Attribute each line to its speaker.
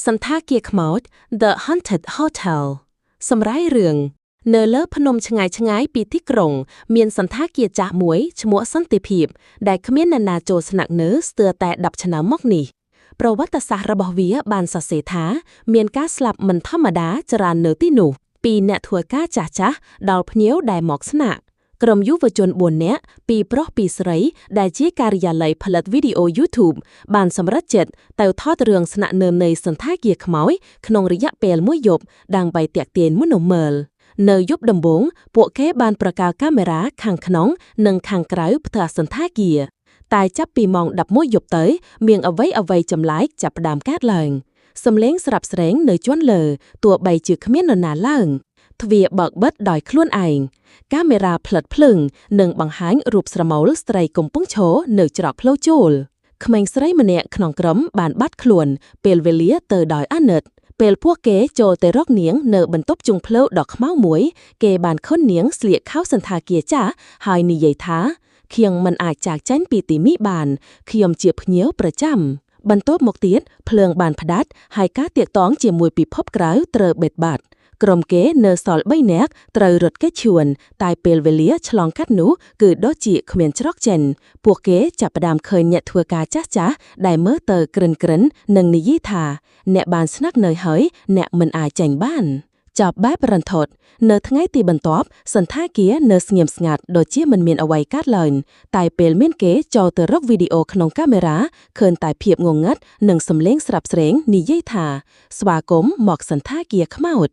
Speaker 1: សន្តាគារខ្មោច The Haunted Hotel សម្រាយរឿងនៅលើភ្នំឆ្ងាយៗពីទីក្រុងមានសន្តាគារចាស់មួយឈ្មោះសន្តិភាពដែលគ្មាននរណាចូលស្នាក់នៅស្ទើរតែ10ឆ្នាំមកនេះប្រវត្តិសាស្ត្ររបស់វាបានសរសេរថាមានការស្លាប់មិនធម្មតាច្រើននៅទីនោះពីអ្នកធ្វើការចាស់ៗដល់ភ្ញៀវដែលមកស្នាក់ក្រុមយុវជន4នាក់ពីរប្រុសពីរស្រីដែលជាការិយាល័យផលិតវីដេអូ YouTube បានសម្រេចចិត្តទៅថតរឿងស្នាក់នៅនៃសន្តាគារខ្មោចក្នុងរយៈពេលមួយយប់ដើម្បីទាក់ទាញមនុស្សមើលនៅយប់ដំបូងពួកគេបានប្រកាសកាមេរ៉ាខាងក្នុងនិងខាងក្រៅផ្ទះសន្តាគារតែចាប់ពីម៉ោង11យប់ទៅមានអ្វីចម្លែកចាប់ផ្ដើមកើតឡើងសំឡេងស្រាប់ស្រែងនៅជាន់លើទោះបីជាគ្មាននរណាឡើងទ្វារបើកបិទដោយខ្លួនឯងកាមេរ៉ាផ្លិតភ្លើងនិងបង្ហាញរូបស្រមោលស្ត្រីកំពុងឈរនៅច្រកផ្លូវចូលក្មេងស្រីម្នាក់ក្នុងក្រុមបានបាត់ខ្លួនពេលវេលាទៅដោយអាណិតពេលពួកគេចូលទៅរកនាងនៅបន្ទប់ជុងភ្លៅដ៏ខ្មៅមួយគេបានខុននាងស្លៀកខោសន្តាគារចាស់ហើយនិយាយថាខ្ញុំមិនអាចចាកចេញពីទីនេះបានខ្ញុំជាភ្ញៀវប្រចាំបន្ទាប់មកទៀតភ្លើងបានផ្ដាច់ហើយការទាក់ទងជាមួយពិភពក្រៅត្រូវបិទបាត់ក្រុមគេនៅសល់3នាក់ត្រូវរត់គេចឈួនតែពេលវេលាឆ្លងកាត់នោះគឺដូចជាគ្មានច្រកចេញពួកគេចាប់ផ្ដើមឃើញអ្នកធ្វើការចាស់ៗដែលមើលទៅក្រិននិងនិយាយថាអ្នកបានស្នាក់នៅហើយអ្នកមិនអាចចេញបានចប់បែបរន្ធត់នៅថ្ងៃទីបន្ទាប់សន្តាគារនៅស្ងៀមស្ងាត់ដូចជាមិនមានអ្វីកើតឡើងតែពេលមានគេចូលទៅរកវីដេអូក្នុងកាមេរ៉ាឃើញតែភាពងងឹតនិងសំឡេងស្រាប់ស្រែងនិយាយថាស្វាគមន៍មកសន្តាគារខ្មោច